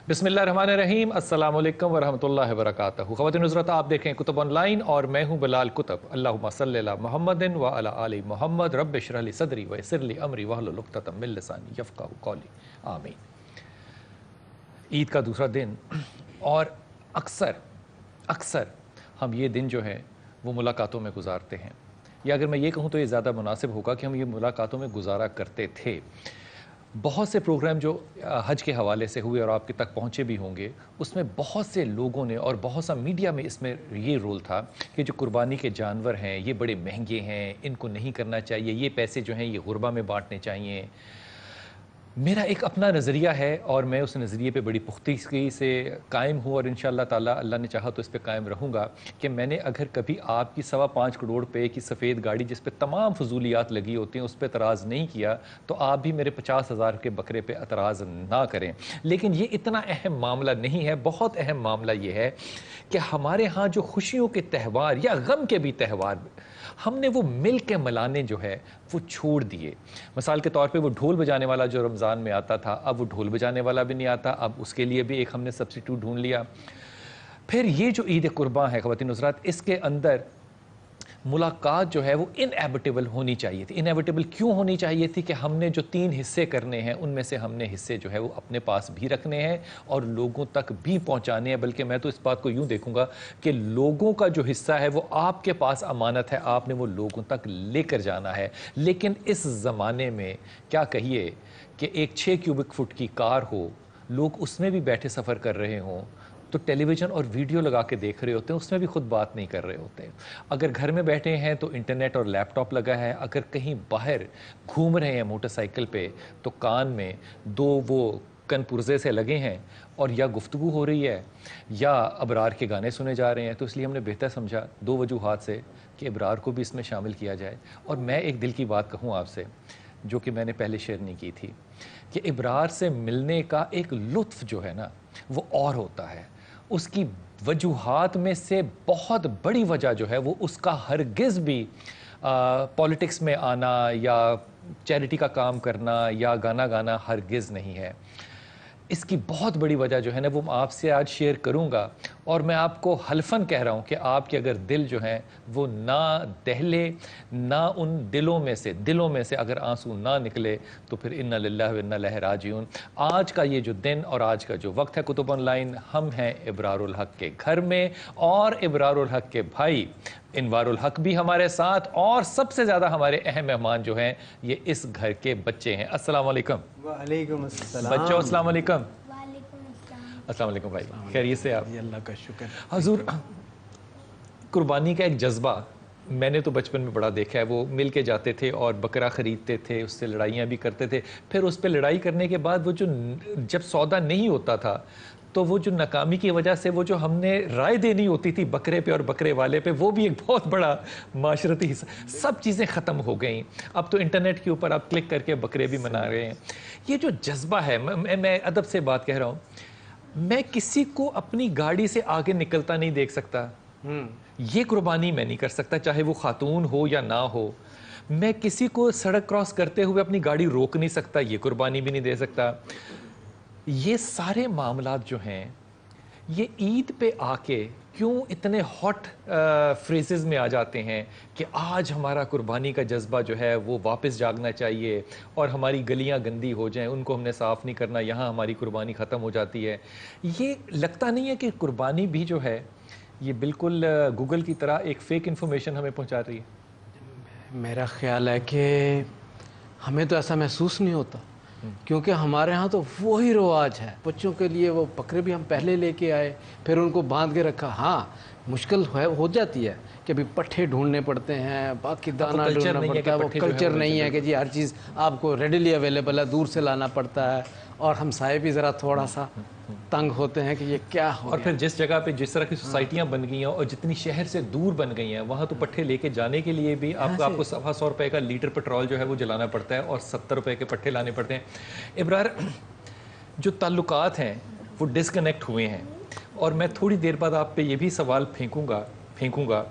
بسم اللہ الرحمن الرحیم، السلام علیکم ورحمۃ اللہ وبرکاتہ۔ خواتین حضرات، آپ دیکھیں کتب آن لائن اور میں ہوں بلال کتب۔ اللہم صلی علی محمد وعلی آل محمد، رب اشرح لی صدری ویسر لی امری واحلل عقدۃ من لسانی یفقہوا قولی، آمین۔ عید کا دوسرا دن، اور اکثر ہم یہ دن جو ہے وہ ملاقاتوں میں گزارتے ہیں، یا اگر میں یہ کہوں تو یہ زیادہ مناسب ہوگا کہ ہم یہ ملاقاتوں میں گزارا کرتے تھے۔ بہت سے پروگرام جو حج کے حوالے سے ہوئے اور آپ کے تک پہنچے بھی ہوں گے، اس میں بہت سے لوگوں نے اور بہت سا میڈیا میں اس میں یہ رول تھا کہ جو قربانی کے جانور ہیں یہ بڑے مہنگے ہیں، ان کو نہیں کرنا چاہیے، یہ پیسے جو ہیں یہ غربا میں بانٹنے چاہیے۔ میرا ایک اپنا نظریہ ہے اور میں اس نظریے پہ بڑی پختگی سے قائم ہوں، اور انشاءاللہ تعالی اللہ نے چاہا تو اس پہ قائم رہوں گا کہ میں نے اگر کبھی آپ کی 5.25 کروڑ روپے کی سفید گاڑی جس پہ تمام فضولیات لگی ہوتی ہیں اس پہ اعتراض نہیں کیا، تو آپ بھی میرے 50,000 کے بکرے پہ اعتراض نہ کریں۔ لیکن یہ اتنا اہم معاملہ نہیں ہے، بہت اہم معاملہ یہ ہے کہ ہمارے ہاں جو خوشیوں کے تہوار یا غم کے بھی تہوار ہم نے وہ مل کے ملانے جو ہے وہ چھوڑ دیے۔ مثال کے طور پہ وہ ڈھول بجانے والا جو رمضان میں آتا تھا، اب وہ ڈھول بجانے والا بھی نہیں آتا، اب اس کے لیے بھی ایک ہم نے سبسٹیٹیوٹ ڈھونڈ لیا۔ پھر یہ جو عید قرباں ہے خواتین حضرات، اس کے اندر ملاقات جو ہے وہ انیویٹیبل ہونی چاہیے تھی۔ انیویٹیبل کیوں ہونی چاہیے تھی؟ کہ ہم نے جو 3 حصے کرنے ہیں ان میں سے ہم نے حصے جو ہے وہ اپنے پاس بھی رکھنے ہیں اور لوگوں تک بھی پہنچانے ہیں، بلکہ میں تو اس بات کو یوں دیکھوں گا کہ لوگوں کا جو حصہ ہے وہ آپ کے پاس امانت ہے، آپ نے وہ لوگوں تک لے کر جانا ہے۔ لیکن اس زمانے میں کیا کہیے کہ ایک 6 کیوبک فٹ کی کار ہو، لوگ اس میں بھی بیٹھے سفر کر رہے ہوں تو ٹیلی ویژن اور ویڈیو لگا کے دیکھ رہے ہوتے ہیں، اس میں بھی خود بات نہیں کر رہے ہوتے۔ اگر گھر میں بیٹھے ہیں تو انٹرنیٹ اور لیپ ٹاپ لگا ہے، اگر کہیں باہر گھوم رہے ہیں موٹر سائیکل پہ تو کان میں 2 وہ کن پرزے سے لگے ہیں اور یا گفتگو ہو رہی ہے یا ابرار کے گانے سنے جا رہے ہیں۔ تو اس لیے ہم نے بہتر سمجھا 2 وجوہات سے کہ ابرار کو بھی اس میں شامل کیا جائے۔ اور میں ایک دل کی بات کہوں آپ سے جو کہ میں نے پہلے شیئر نہیں کی تھی، کہ ابرار سے ملنے کا ایک لطف جو ہے نا وہ اور ہوتا ہے۔ اس کی وجوہات میں سے بہت بڑی وجہ جو ہے وہ اس کا ہرگز بھی پولیٹکس میں آنا یا چیریٹی کا کام کرنا یا گانا گانا ہرگز نہیں ہے۔ اس کی بہت بڑی وجہ جو ہے نا وہ میں آپ سے آج شیئر کروں گا، اور میں آپ کو حلفاً کہہ رہا ہوں کہ آپ کے اگر دل جو ہیں وہ نہ دہلے، نہ ان دلوں میں سے اگر آنسو نہ نکلے تو پھر انا للہ و انا الیہ راجعون۔ آج کا یہ جو دن اور آج کا جو وقت ہے کتب آن لائن، ہم ہیں ابرار الحق کے گھر میں، اور ابرار الحق کے بھائی انوار الحق بھی ہمارے ساتھ، اور سب سے زیادہ ہمارے اہم مہمان جو ہیں یہ اس گھر کے بچے ہیں۔ السلام علیکم۔ وعلیکم السلام بچوں السلام علیکم۔ وعلیکم السلام۔ السلام علیکم بھائی، خیریت سے آپ؟ اللہ کا شکر۔ حضور، قربانی کا ایک جذبہ میں نے تو بچپن میں بڑا دیکھا ہے، وہ مل کے جاتے تھے اور بکرا خریدتے تھے، اس سے لڑائیاں بھی کرتے تھے، پھر اس پہ لڑائی کرنے کے بعد وہ جو جب سودا نہیں ہوتا تھا تو وہ جو ناکامی کی وجہ سے وہ جو ہم نے رائے دینی ہوتی تھی بکرے پہ اور بکرے والے پہ، وہ بھی ایک بہت بڑا معاشرتی حصہ، سب چیزیں ختم ہو گئیں۔ اب تو انٹرنیٹ کے اوپر آپ کلک کر کے بکرے بھی منا رہے ہیں۔ یہ جو جذبہ ہے، میں ادب سے بات کہہ رہا ہوں، میں کسی کو اپنی گاڑی سے آگے نکلتا نہیں دیکھ سکتا، یہ قربانی میں نہیں کر سکتا، چاہے وہ خاتون ہو یا نہ ہو۔ میں کسی کو سڑک کراس کرتے ہوئے اپنی گاڑی روک نہیں سکتا، یہ قربانی بھی نہیں دے سکتا۔ یہ سارے معاملات جو ہیں یہ عید پہ آ کے کیوں اتنے ہاٹ فریزز میں آ جاتے ہیں کہ آج ہمارا قربانی کا جذبہ جو ہے وہ واپس جاگنا چاہیے، اور ہماری گلیاں گندی ہو جائیں ان کو ہم نے صاف نہیں کرنا، یہاں ہماری قربانی ختم ہو جاتی ہے۔ یہ لگتا نہیں ہے کہ قربانی بھی جو ہے یہ بالکل گوگل کی طرح ایک فیک انفارمیشن ہمیں پہنچا رہی ہے؟ میرا خیال ہے کہ ہمیں تو ایسا محسوس نہیں ہوتا، کیونکہ ہمارے ہاں تو وہی رواج ہے۔ بچوں کے لیے وہ بکرے بھی ہم پہلے لے کے آئے، پھر ان کو باندھ کے رکھا۔ ہاں مشکل ہو جاتی ہے کہ ابھی پٹھے ڈھونڈنے پڑتے ہیں، باقی دانہ ڈھونڈنا پڑتا ہے، وہ کلچر نہیں ہے کہ جی ہر چیز آپ کو ریڈیلی اویلیبل ہے، دور سے لانا پڑتا ہے، اور ہمسائے بھی ذرا تھوڑا سا تنگ ہوتے ہیں کہ یہ کیا ہو اور پھر جس جگہ پہ جس طرح کی سوسائٹیاں بن گئی ہیں اور جتنی شہر سے دور بن گئی ہیں، وہاں تو پٹھے لے کے جانے کے لیے بھی آپ کو 100 روپے کا لیٹر پیٹرول جو ہے وہ جلانا پڑتا ہے اور 70 روپے کے پٹھے لانے پڑتے ہیں۔ ابرار، جو تعلقات ہیں وہ ڈسکنیکٹ ہوئے ہیں، اور میں تھوڑی دیر بعد آپ پہ یہ بھی سوال پھینکوں گا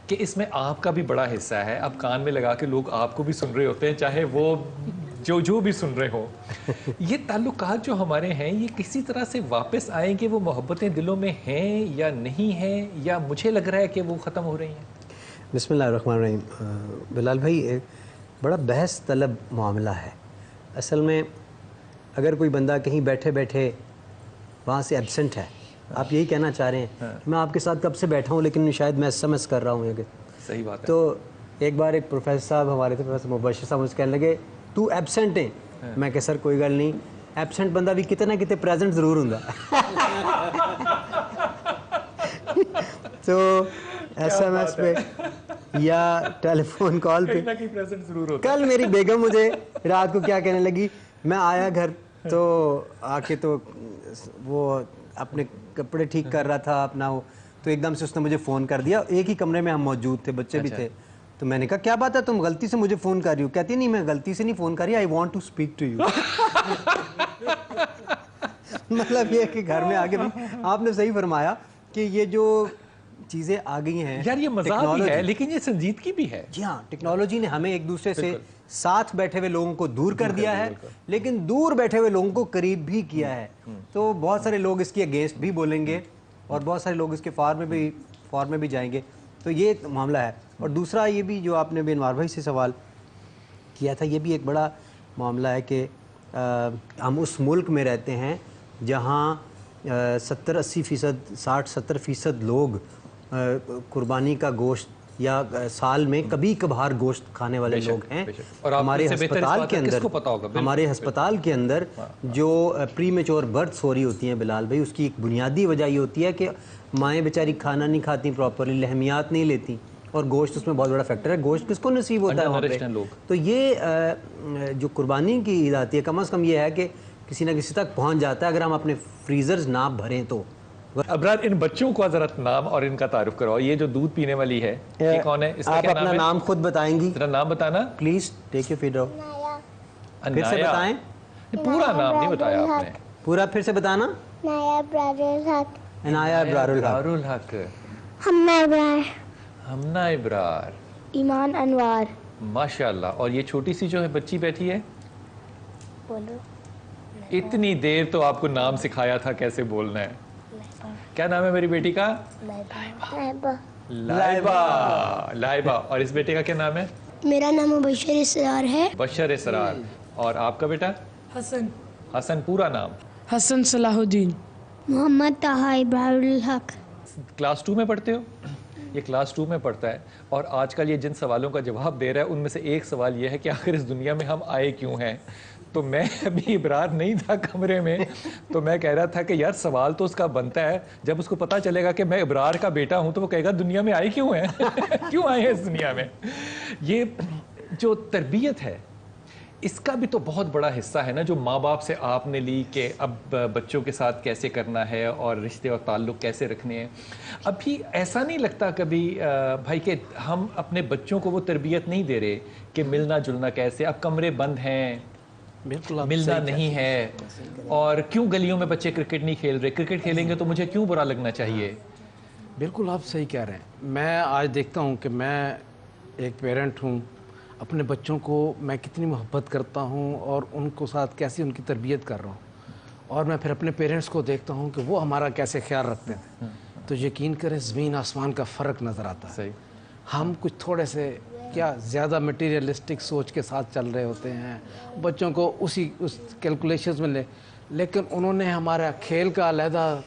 کہ اس میں آپ کا بھی بڑا حصہ ہے۔ اب کان میں لگا کے لوگ آپ کو بھی سن رہے ہوتے ہیں، چاہے وہ جو بھی سن رہے ہو یہ تعلقات جو ہمارے ہیں یہ کسی طرح سے واپس آئیں گے؟ وہ محبتیں دلوں میں ہیں یا نہیں ہیں، یا مجھے لگ رہا ہے کہ وہ ختم ہو رہی ہیں؟ بسم اللہ الرحمن الرحیم۔ بلال بھائی ایک بڑا بحث طلب معاملہ ہے اصل میں۔ اگر کوئی بندہ کہیں بیٹھے بیٹھے وہاں سے ایبسنٹ ہے، آپ یہی کہنا چاہ رہے ہیں میں آپ کے ساتھ کب سے بیٹھا ہوں لیکن شاید میں SMS کر رہا ہوں یہ کہ صحیح بات ہے۔ تو ایک بار ایک پروفیسر صاحب ہمارے تھے، پروفیسر مبشر صاحب، مجھے کہنے لگے تو ایبسنٹ ہیں؟ میں کہ سر کوئی گل نہیں، ایبسنٹ بندہ بھی کتے نہ کتے پریزنٹ ضرور ہوں تو SMS پہ یا ٹیلی فون کال پہ کل میری بیگم مجھے رات کو کیا کہنے لگی، میں آیا گھر تو آ کے تو وہ اپنے کپڑے ٹھیک کر رہا تھا اپنا، وہ تو ایک دم سے اس نے مجھے فون کر دیا، ایک ہی کمرے میں ہم موجود تھے، بچے بھی تھے، تو میں نے کہا کیا بات ہے تم غلطی سے مجھے فون کر رہی ہو؟ کہتی نہیں میں غلطی سے نہیں فون کر رہی، I want to speak to you. مطلب یہ کہ گھر میں آگے بھی آپ نے صحیح فرمایا کہ یہ جو چیزیں آ گئی ہیں یار یہ مزاق بھی ہے لیکن یہ سنجیدگی بھی ہے۔ جی ہاں، ٹیکنالوجی نے ہمیں ایک دوسرے سے ساتھ بیٹھے ہوئے لوگوں کو دور کر دیا ہے لیکن دور بیٹھے ہوئے لوگوں کو قریب بھی کیا ہے۔ تو بہت سارے لوگ اس کی اگینسٹ بھی بولیں گے اور بہت سارے لوگ اس کے فار میں بھی جائیں گے، تو یہ معاملہ ہے۔ اور دوسرا یہ بھی جو آپ نے بھی انوار بھائی سے سوال کیا تھا، یہ بھی ایک بڑا معاملہ ہے کہ ہم اس ملک میں رہتے ہیں جہاں 70-80%، 60-70% لوگ قربانی کا گوشت یا سال میں کبھی کبھار گوشت کھانے والے لوگ ہیں۔ ہمارے ہسپتال کے اندر جو پری میچور برتھس ہو رہی ہوتی ہیں بلال بھائی، اس کی ایک بنیادی وجہ یہ ہوتی ہے کہ مائیں بیچاری کھانا نہیں کھاتی پراپرلی، لحمیات نہیں لیتی، اور گوشت اس میں بہت بڑا فیکٹر ہے۔ گوشت کس کو نصیب ہوتا ہے وہاں پہ؟ تو یہ جو قربانی کی عید آتی ہے کم از کم یہ ہے کہ کسی نہ کسی تک پہنچ جاتا ہے اگر ہم اپنے فریزرز نہ بھریں تو۔ ابرار ان بچوں کو ذرا نام اور ان کا تعارف کرو، یہ جو دودھ پینے والی ہے یہ کون ہے؟ اس کا آپ کیا نام ہے؟ اپنا نام خود بتائیں گی؟ ذرا نام بتانا پلیز ٹیک یور فیڈ۔ پھر سے بتائیں، پورا نام نہیں بتایا آپ نے، پورا پھر سے بتانا۔ نایا ابرار الحق، عنایا ابرار الحق، ہمنا ابرار، ہمنا ابرار، ایمان انوار۔ ماشاءاللہ۔ اور یہ چھوٹی سی جو ہے بچی بیٹھی ہے، بولو۔ اتنی دیر تو آپ کو نام سکھایا تھا کیسے بولنا ہے، کیا نام ہے میری بیٹی کا؟ لائبہ۔ لائبہ۔ اور اس بیٹے کا کیا نام ہے؟ میرا نام بشر اسرار ہے۔ بشر اسرار۔ اور آپ کا بیٹا؟ حسن۔ حسن۔ پورا نام؟ حسن صلاح الدین۔ محمد طہا ابرار الحق۔ کلاس 2 میں پڑھتے ہو؟ یہ کلاس 2 میں پڑھتا ہے، اور آج کل یہ جن سوالوں کا جواب دے رہا ہے ان میں سے ایک سوال یہ ہے کہ آخر اس دنیا میں ہم آئے کیوں ہیں؟ تو میں ابھی ابرار نہیں تھا کمرے میں تو میں کہہ رہا تھا کہ یار سوال تو اس کا بنتا ہے، جب اس کو پتہ چلے گا کہ میں ابرار کا بیٹا ہوں تو وہ کہے گا دنیا میں آئے کیوں ہیں؟ کیوں آئے ہیں اس دنیا میں؟ یہ جو تربیت ہے اس کا بھی تو بہت بڑا حصہ ہے نا، جو ماں باپ سے آپ نے لی کہ اب بچوں کے ساتھ کیسے کرنا ہے اور رشتے اور تعلق کیسے رکھنے ہیں۔ ابھی ایسا نہیں لگتا کبھی بھائی کہ ہم اپنے بچوں کو وہ تربیت نہیں دے رہے کہ ملنا جلنا کیسے؟ اب کمرے بند ہیں، بالکل ملنا نہیں ہے، اور کیوں گلیوں میں بچے کرکٹ نہیں کھیل رہے؟ کرکٹ کھیلیں گے تو مجھے کیوں برا لگنا چاہیے؟ بالکل آپ صحیح کہہ رہے ہیں۔ میں آج دیکھتا ہوں کہ میں ایک پیرنٹ ہوں، اپنے بچوں کو میں کتنی محبت کرتا ہوں اور ان کو ساتھ کیسے ان کی تربیت کر رہا ہوں، اور میں پھر اپنے پیرنٹس کو دیکھتا ہوں کہ وہ ہمارا کیسے خیال رکھتے تھے، تو یقین کریں زمین آسمان کا فرق نظر آتا ہے۔ صحیح۔ ہم کچھ تھوڑے سے کیا زیادہ مٹیریلسٹک سوچ کے ساتھ چل رہے ہوتے ہیں، بچوں کو اس کیلکولیشنز میں لیکن انہوں نے ہمارا کھیل کا علیحدہ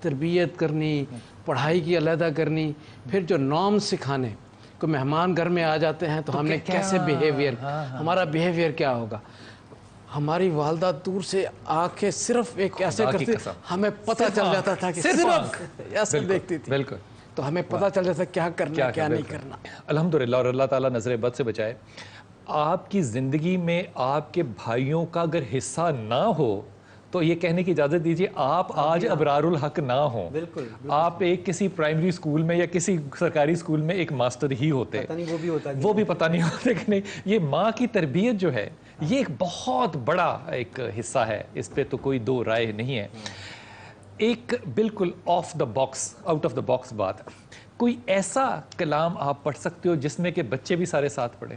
تربیت کرنی، پڑھائی کی علیحدہ کرنی، پھر جو نارم سکھانے، کوئی مہمان گھر میں آ جاتے ہیں تو ہم نے کیسے بیہیویئر، ہمارا بیہیویئر کیا ہوگا۔ ہماری والدہ دور سے آ کے صرف ایک ایسے کرتی، ہمیں پتہ چل جاتا تھا کہ صرف ایسے دیکھتی تھی، بالکل، تو ہمیں پتہ چل جاتا کیا کرنا کیا نہیں کرنا۔ الحمدللہ، اور اللہ تعالیٰ نظر بد سے بچائے۔ آپ کی زندگی میں آپ کے بھائیوں کا اگر حصہ نہ ہو تو یہ کہنے کی اجازت دیجیے آپ آج ابرار الحق نہ ہوں۔ آپ ایک کسی پرائمری اسکول میں یا کسی سرکاری اسکول میں ایک ماسٹر ہی ہوتے، وہ بھی پتہ نہیں ہوتے کہ نہیں۔ یہ ماں کی تربیت جو ہے یہ ایک بہت بڑا ایک حصہ ہے، اس پہ تو کوئی دو رائے نہیں ہے۔ ایک بالکل آؤٹ آف دا باکس بات، کوئی ایسا کلام آپ پڑھ سکتے ہو جس میں کہ بچے بھی سارے ساتھ پڑھیں؟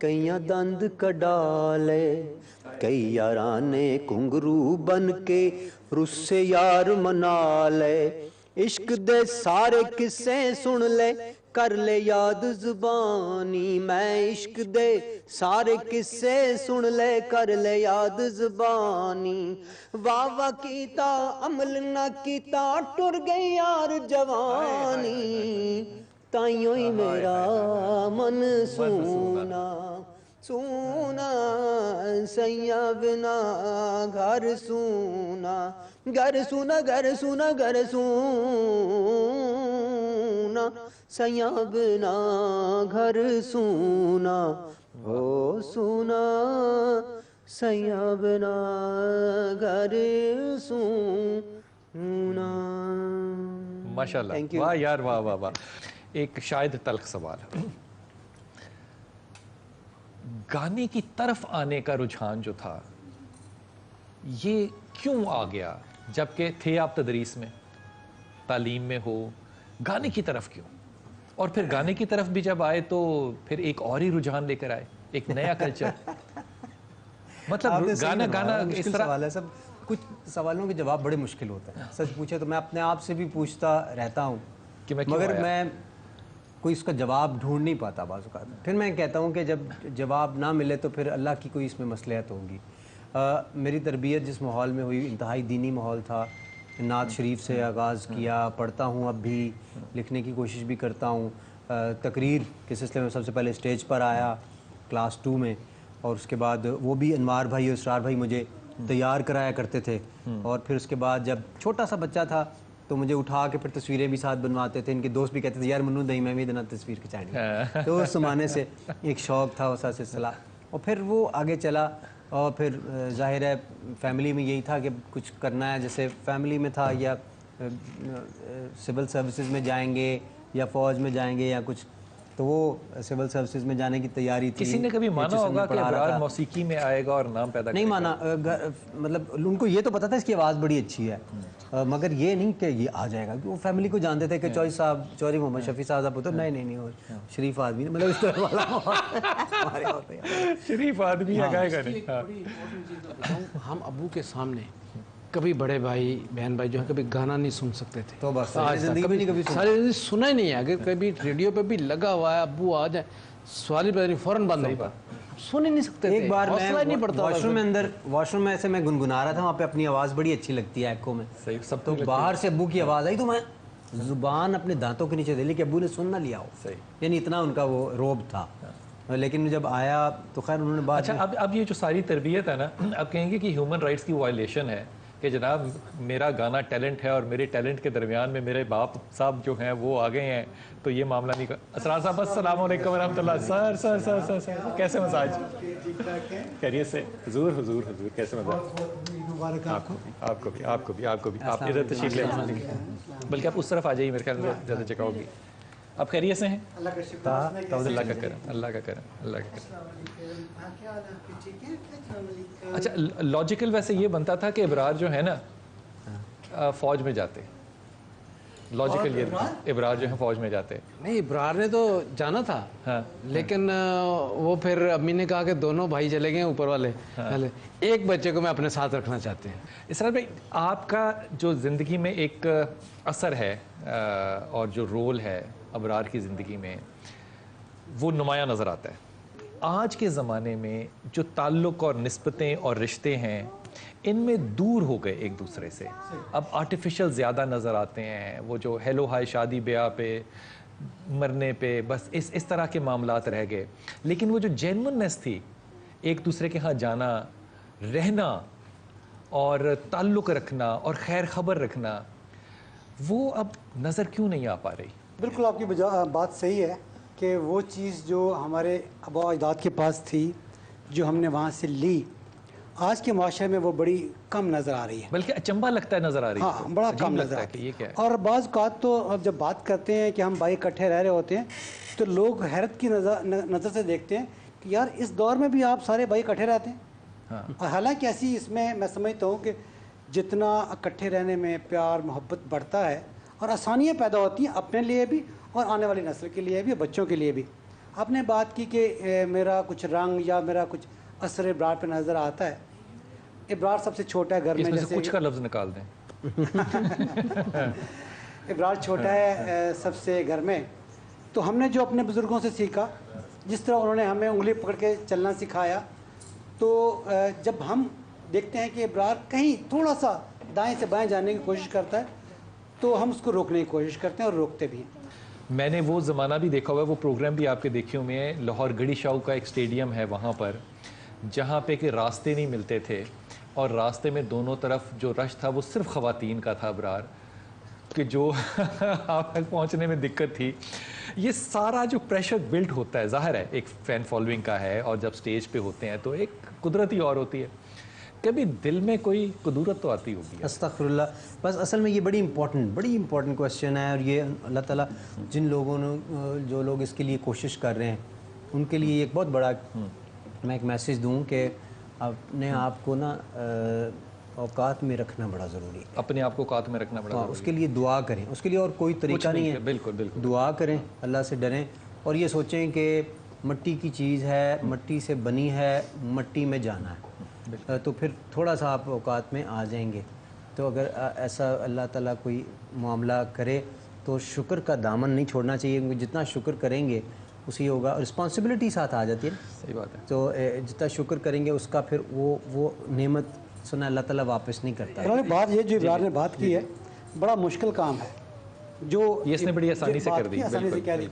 کئیاں دند کڈا لے کئی یارانے کنگرو بن کے رس سے یار منا لے عشق دے سارے قصے سن لے کر لے یاد زبانی میں عشق دے سارے قصے سن لے کر لے یاد زبانی واہ واہ کیتا عمل نہ کیتا ٹر گئی یار جوانی تائیوں ہی میرا من سونا سونا سیاں بنا گھر سونا گھر سونا گھر سونا گھر سونا سیاں بنا گھر سونا او سونا سیاں بنا گھر سونا. ماشاءاللہ واہ یار واہ واہ واہ. ایک شاید تلخ سوال ہے, گانے کی طرف آنے کا رجحان جو تھا یہ کیوں آ گیا جبکہ تھے آپ تدریس میں, تعلیم میں ہو, گانے کی طرف کیوں؟ اور پھر گانے کی طرف بھی جب آئے تو پھر ایک اور ہی رجحان لے کر آئے, ایک نیا کلچر. مطلب گانا گانا اس طرح سوال ہے. سب کچھ سوالوں کے جواب بڑے مشکل ہوتے ہیں. سچ پوچھے تو میں اپنے آپ سے بھی پوچھتا رہتا ہوں کہ میں مگر میں کوئی اس کا جواب ڈھونڈ نہیں پاتا بعض اوقات. پھر میں کہتا ہوں کہ جب جواب نہ ملے تو پھر اللہ کی کوئی اس میں مصلحت ہوگی. میری تربیت جس ماحول میں ہوئی انتہائی دینی ماحول تھا. نعت شریف سے آغاز کیا, پڑھتا ہوں اب بھی, لکھنے کی کوشش بھی کرتا ہوں. تقریر کے سلسلے میں سب سے پہلے اسٹیج پر آیا کلاس 2 میں, اور اس کے بعد وہ بھی انوار بھائی اور اسرار بھائی مجھے تیار کرایا کرتے تھے. اور پھر اس کے بعد جب چھوٹا سا بچہ تھا تو مجھے اٹھا کے پھر تصویریں بھی ساتھ بنواتے تھے. ان کے دوست بھی کہتے تھے یار منو دہی میں بھی دینا تصویر کھچانی. تو اس زمانے سے ایک شوق تھا, ویسا سلسلہ. اور پھر وہ آگے چلا, اور پھر ظاہر ہے فیملی میں یہی تھا کہ کچھ کرنا ہے. جیسے فیملی میں تھا یا سول سروسز میں جائیں گے یا فوج میں جائیں گے یا کچھ, تو وہ سول سروسز میں جانے کی تیاری تھی. کسی نے کبھی مانا ہوگا کہ ابرار موسیقی میں آئے گا اور نام پیدا نہیں مانا. مطلب ان کو یہ تو پتا تھا اس کی آواز بڑی اچھی ہے, مگر یہ نہیں کہ یہ آ جائے گا. وہ فیملی کو جانتے تھے کہ چوہری صاحب, چوہری محمد شفیع صاحب کا پتر, نہیں شریف آدمی, مطلب اس طرح والا شریف آدمی گائے گا نہیں. ہم ابو کے سامنے کبھی بڑے بھائی بہن بھائی جو ہیں کبھی گانا نہیں سن سکتے تھے. تو بس ساری زندگی سنا ہی نہیں ہے. اگر کبھی ریڈیو پہ بھی لگا ہوا ہے ابو آ جائے سوالی پتہ نہیں فوراً بند ہوگا, سن ہی نہیں سکتے تھے. ایک بار حوصلہ ہی نہیں پڑتا. واش روم میں ایسے میں گنگنا رہا تھا, وہاں پہ اپنی آواز بڑی اچھی لگتی ہے ایکو میں. سب تو باہر سے ابو کی آواز آئی تو میں زبان اپنے دانتوں کے نیچے دے لی کہ ابو نے سن نہ لیا ہو. یعنی اتنا ان کا وہ روب تھا. لیکن جب آیا تو خیر انہوں نے بات. اچھا اب یہ جو ساری تربیت ہے نا, اب کہیں گے کہ ہیومن رائٹس کی وائلیشن ہے کہ جناب میرا گانا ٹیلنٹ ہے اور میرے ٹیلنٹ کے درمیان میں میرے باپ صاحب جو ہیں وہ آ گئے ہیں, تو یہ معاملہ نہیں کر. اسرار صاحب السلام علیکم ورحمۃ اللہ. سر کیسے مزاج؟ خیریت سے؟ حضور کیسے مزاج؟ آپ کو بھی آپ ادھر تشریف لے, بلکہ آپ اس طرف آ جائیے, میرے خیال میں زیادہ جگہ ہوگی. آپ خیریت سے ہیں؟ اللہ کا کرم. اچھا لاجیکل ویسے یہ بنتا تھا کہ ابرار جو ہے نا فوج میں جاتے, لاجیکل یہ ابرار جو ہے فوج میں جاتے. نہیں, ابرار نے تو جانا تھا, لیکن وہ پھر امی نے کہا کہ دونوں بھائی چلے گئے اوپر والے, ایک بچے کو میں اپنے ساتھ رکھنا چاہتے ہیں. اسرار بھائی, آپ کا جو زندگی میں ایک اثر ہے اور جو رول ہے ابرار کی زندگی میں, وہ نمایاں نظر آتا ہے. آج کے زمانے میں جو تعلق اور نسبتیں اور رشتے ہیں ان میں دور ہو گئے ایک دوسرے سے. اب آرٹیفیشل زیادہ نظر آتے ہیں. وہ جو ہیلو ہائی شادی بیاہ پہ, مرنے پہ, بس اس طرح کے معاملات رہ گئے. لیکن وہ جو جینوننس تھی, ایک دوسرے کے ہاں جانا, رہنا اور تعلق رکھنا اور خیر خبر رکھنا, وہ اب نظر کیوں نہیں آ پا رہی؟ بالکل آپ کی بات صحیح ہے کہ وہ چیز جو ہمارے آباء و اجداد کے پاس تھی, جو ہم نے وہاں سے لی, آج کے معاشرے میں وہ بڑی کم نظر آ رہی ہے. بلکہ اچنبھا لگتا ہے نظر آ رہی ہے. ہاں, بڑا کم نظر آتی ہے. اور بعض اوقات تو اب جب بات کرتے ہیں کہ ہم بھائی اکٹھے رہ رہے ہوتے ہیں تو لوگ حیرت کی نظر سے دیکھتے ہیں کہ یار اس دور میں بھی آپ سارے بھائی اکٹھے رہتے ہیں. اور حالانکہ ایسی اس میں سمجھتا ہوں کہ جتنا اکٹھے رہنے میں پیار محبت بڑھتا ہے اور آسانیاں پیدا ہوتی ہیں اپنے لیے بھی اور آنے والی نسل کے لیے بھی, بچوں کے لیے بھی. آپ نے بات کی کہ میرا کچھ رنگ یا میرا کچھ اثر ابرار پہ نظر آتا ہے. ابرار سب سے چھوٹا ہے گھر اس میں, میں سے جیسے کچھ کا لفظ نکال دیں. ابرار چھوٹا ہے سب سے گھر میں. تو ہم نے جو اپنے بزرگوں سے سیکھا, جس طرح انہوں نے ہمیں انگلی پکڑ کے چلنا سکھایا, تو جب ہم دیکھتے ہیں کہ ابرار کہیں تھوڑا سا دائیں سے بائیں جانے کی کوشش کرتا ہے تو ہم اس کو روکنے کی کوشش کرتے ہیں اور روکتے بھی ہیں. میں نے وہ زمانہ بھی دیکھا ہوا ہے, وہ پروگرام بھی آپ کے دیکھے ہوئے ہیں. لاہور گڑی شاہو کا ایک اسٹیڈیم ہے وہاں پر, جہاں پہ کہ راستے نہیں ملتے تھے اور راستے میں دونوں طرف جو رش تھا وہ صرف خواتین کا تھا ابرار, کہ جو آپ تک پہنچنے میں دقت تھی. یہ سارا جو پریشر بلٹ ہوتا ہے, ظاہر ہے ایک فین فالوئنگ کا ہے, اور جب سٹیج پہ ہوتے ہیں تو ایک قدرت ہی اور ہوتی ہے. کبھی دل میں کوئی قدورت تو آتی ہوگی. استغفر اللہ. بس اصل میں یہ بڑی امپورٹنٹ کویسچن ہے, اور یہ اللہ تعالیٰ جن لوگوں نے جو لوگ اس کے لیے کوشش کر رہے ہیں ان کے لیے ایک بہت بڑا میں ایک میسیج دوں کہ اپنے آپ کو نا اوقات میں رکھنا بڑا ضروری ہے. اپنے آپ کو اوقات میں رکھنا بڑا ضروری ہے. اس کے لیے دعا کریں, اس کے لیے اور کوئی طریقہ نہیں ہے. بالکل بالکل. دعا کریں, اللہ سے ڈریں, اور یہ سوچیں کہ مٹی کی چیز ہے, مٹی سے بنی ہے, مٹی میں جانا ہے, تو پھر تھوڑا سا آپ اوقات میں آ جائیں گے. تو اگر ایسا اللہ تعالیٰ کوئی معاملہ کرے تو شکر کا دامن نہیں چھوڑنا چاہیے, کیونکہ جتنا شکر کریں گے اسی ہوگا. رسپانسبلٹی ساتھ آ جاتی ہے. صحیح بات ہے. تو جتنا شکر کریں گے اس کا پھر وہ نعمت سنا اللہ تعالیٰ واپس نہیں کرتا. بات یہ جو ابرار نے بات کی ہے بڑا مشکل کام ہے, جو یہ اس نے بڑی آسانی سے کر دی. آسانی سے کہہ دی.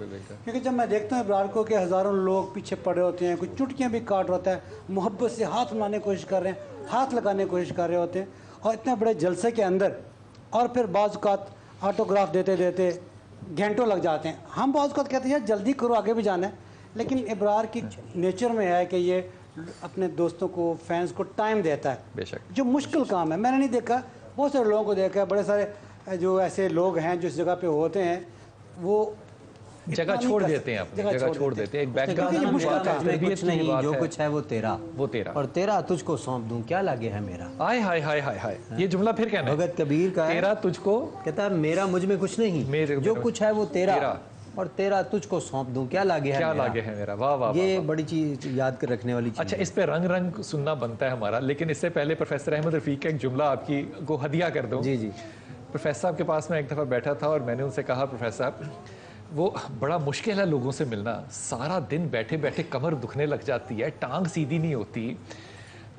کیونکہ جب میں دیکھتا ہوں ابرار کو کہ ہزاروں لوگ پیچھے پڑے ہوتے ہیں, کچھ چٹکیاں بھی کاٹ ہوتا ہے, محبت سے ہاتھ ملانے کی کوشش کر رہے ہیں, ہاتھ لگانے کی کوشش کر رہے ہوتے ہیں, اور اتنے بڑے جلسے کے اندر, اور پھر بعض اوقات آٹوگراف دیتے دیتے گھنٹوں لگ جاتے ہیں. ہم بعض اوقات کہتے ہیں یار جلدی کرو, آگے بھی جانا ہے, لیکن ابرار کی نیچر میں ہے کہ یہ اپنے دوستوں کو, فینس کو ٹائم دیتا ہے. بے شک. جو مشکل کام ہے, میں نے نہیں دیکھا, بہت سارے لوگوں کو دیکھا ہے, بڑے سارے جو ایسے لوگ ہیں جو اس جگہ پہ ہوتے ہیں وہ جگہ چھوڑ دیتے ہیں, اپنی جگہ چھوڑ دیتے ہیں. ایک بیک کچھ نہیں, جو کچھ ہے وہ تیرا, اور تیرا تجھ کو سونپ دوں, کیا لگے ہے میرا. ہائے ہائے ہائے ہائے ہائے, یہ جملہ پھر کہنا ہے. بھگت کبیر کا ہے, تیرا تجھ کو, کہتا ہے میرا مجھ میں کچھ نہیں, جو کچھ ہے وہ تیرا, اور تیرا تجھ کو سونپ دوں, کیا لاگے ہے میرا. واہ واہ. یہ بڑی چیز یاد کر رکھنے والی چیز. اچھا, اس پہ رنگ رنگ سننا بنتا ہے ہمارا, لیکن اس سے پہلے پروفیسر احمد رفیق کا ایک جملہ آپ کی کو ہدیہ کر دوں. جی جی. پروفیسر صاحب کے پاس میں ایک دفعہ بیٹھا تھا اور میں نے ان سے کہا, پروفیسر صاحب وہ بڑا مشکل ہے لوگوں سے ملنا, سارا دن بیٹھے بیٹھے کمر دکھنے لگ جاتی ہے, ٹانگ سیدھی نہیں ہوتی,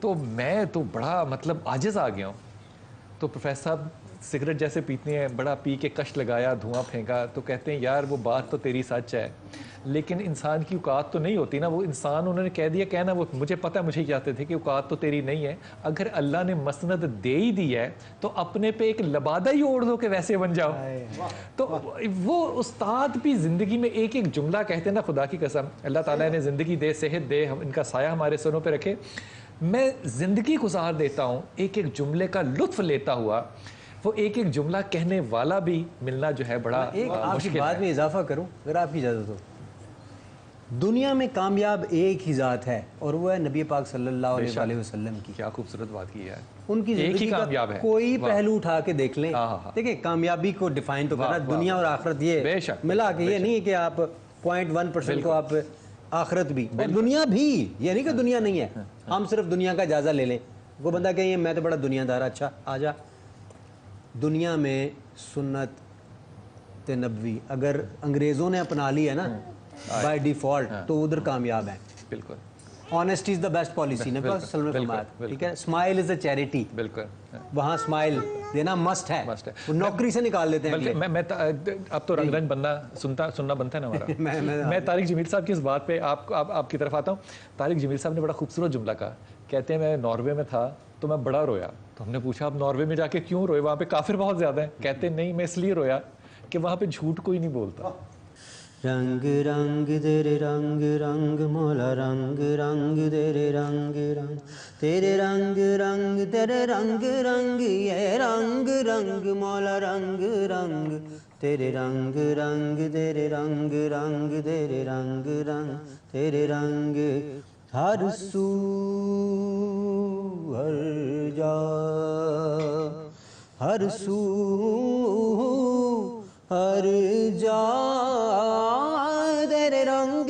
تو میں تو بڑا مطلب عاجز آ گیا ہوں. تو پروفیسر صاحب سگریٹ جیسے پیتے ہیں, بڑا پی کے کش لگایا, دھواں پھینکا, تو کہتے ہیں یار وہ بات تو تیری سچ ہے, لیکن انسان کی اوقات تو نہیں ہوتی نا. وہ انسان انہوں نے کہہ دیا کہنا, وہ مجھے پتہ ہے, مجھے کہتے تھے کہ اوقات تو تیری نہیں ہے, اگر اللہ نے مسند دے ہی دی ہے تو اپنے پہ ایک لبادہ ہی اوڑھ دو کہ ویسے بن جاؤ. تو وہ استاد بھی زندگی میں ایک ایک جملہ کہتے ہیں نا, خدا کی قسم, اللہ تعالیٰ نے زندگی دے, صحت دے, ان کا سایہ ہمارے سروں پہ رکھے. میں زندگی گزار دیتا ہوں ایک ایک جملے کا لطف لیتا ہوا, وہ ایک ایک جملہ کہنے والا بھی ملنا جو ہے بڑا ایک آپ کی مشکل بات ہے. میں اضافہ کروں اگر آپ کی اجازت ہو. دنیا میں کامیاب ایک ہی ذات ہے, اور وہ ہے نبی پاک صلی اللہ علیہ وسلم کی. کیا خوبصورت بات کی ہے. ان کی زندگی کا کوئی پہلو اٹھا کے دیکھ لیں, دیکھیں کامیابی کو ڈیفائن تو کرنا, دنیا اور آخرت یہ ملا کے, یہ نہیں ہے کہ آپ 0.1% کو آپ آخرت بھی, اور دنیا بھی, یہ نہیں کہ دنیا نہیں ہے. ہم صرف دنیا کا جائزہ لے لیں. وہ بندہ کہیں میں تو بڑا دنیا دار, اچھا آ جا. دنیا میں سنت نبوی اگر انگریزوں نے اپنا لی ہے نا بائی ڈیفالٹ, تو ادھر کامیاب ہیں. بالکل. Honesty is the best policy, نبی صلی اللہ علیہ وسلم نے فرمایا, ٹھیک ہے. Smile is a charity. بالکل. وہاں اسمائل دینا مسٹ ہے, وہ نوکری سے نکال دیتے ہیں. میں اب تو رنگ رنگ بننا سننا بنتا ہے نا ہمارا. میں طارق جمیل صاحب کی اس بات پہ آپ کی طرف آتا ہوں. طارق جمیل صاحب نے بڑا خوبصورت جملہ کہا, کہتے ہیں میں ناروے میں تھا تو میں بڑا رویا. تو ہم نے پوچھا آپ ناروے میں جا کے کیوں روئے, وہاں پہ کافر بہت زیادہ ہیں. کہتے نہیں, میں اس لیے رویا کہ وہاں پہ جھوٹ کوئی نہیں بولتا. رنگ رنگ تیرے رنگ رنگ مولا, رنگ رنگ تیرے رنگ رنگ, تیرے رنگ رنگ تیرے رنگ رنگ, یہ رنگ رنگ مولا, رنگ رنگ تیرے رنگ رنگ, تیرے رنگ رنگ, تیرے رنگ رنگ, تیرے رنگ ہر سو ہر جا, ہر سو ہر جا, تیرے رنگ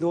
2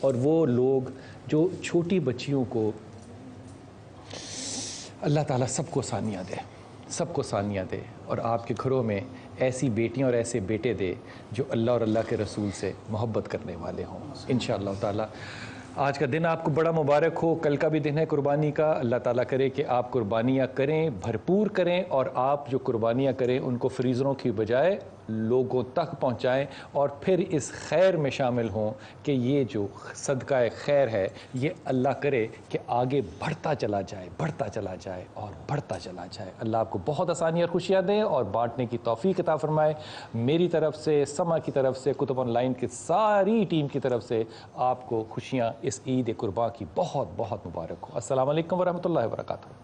اور وہ لوگ جو چھوٹی بچیوں کو اللہ تعالیٰ سب کو ثانیہ دے، سب کو ثانیہ دے، اور آپ کے گھروں میں ایسی بیٹیاں اور ایسے بیٹے دے جو اللہ اور اللہ کے رسول سے محبت کرنے والے ہوں انشاءاللہ تعالیٰ۔ آج کا دن آپ کو بڑا مبارک ہو، کل کا بھی دن ہے قربانی کا۔ اللہ تعالیٰ کرے کہ آپ قربانیاں کریں، بھرپور کریں، اور آپ جو قربانیاں کریں ان کو فریزروں کی بجائے لوگوں تک پہنچائیں، اور پھر اس خیر میں شامل ہوں کہ یہ جو صدقہ خیر ہے یہ اللہ کرے کہ آگے بڑھتا چلا جائے، بڑھتا چلا جائے اور بڑھتا چلا جائے۔ اللہ آپ کو بہت آسانی اور خوشیاں دیں اور بانٹنے کی توفیق عطا فرمائے۔ میری طرف سے، سما کی طرف سے، کتب آن لائن کی ساری ٹیم کی طرف سے آپ کو خوشیاں اس عید قرباں کی بہت بہت مبارک ہو۔ السلام علیکم ورحمۃ اللہ وبرکاتہ۔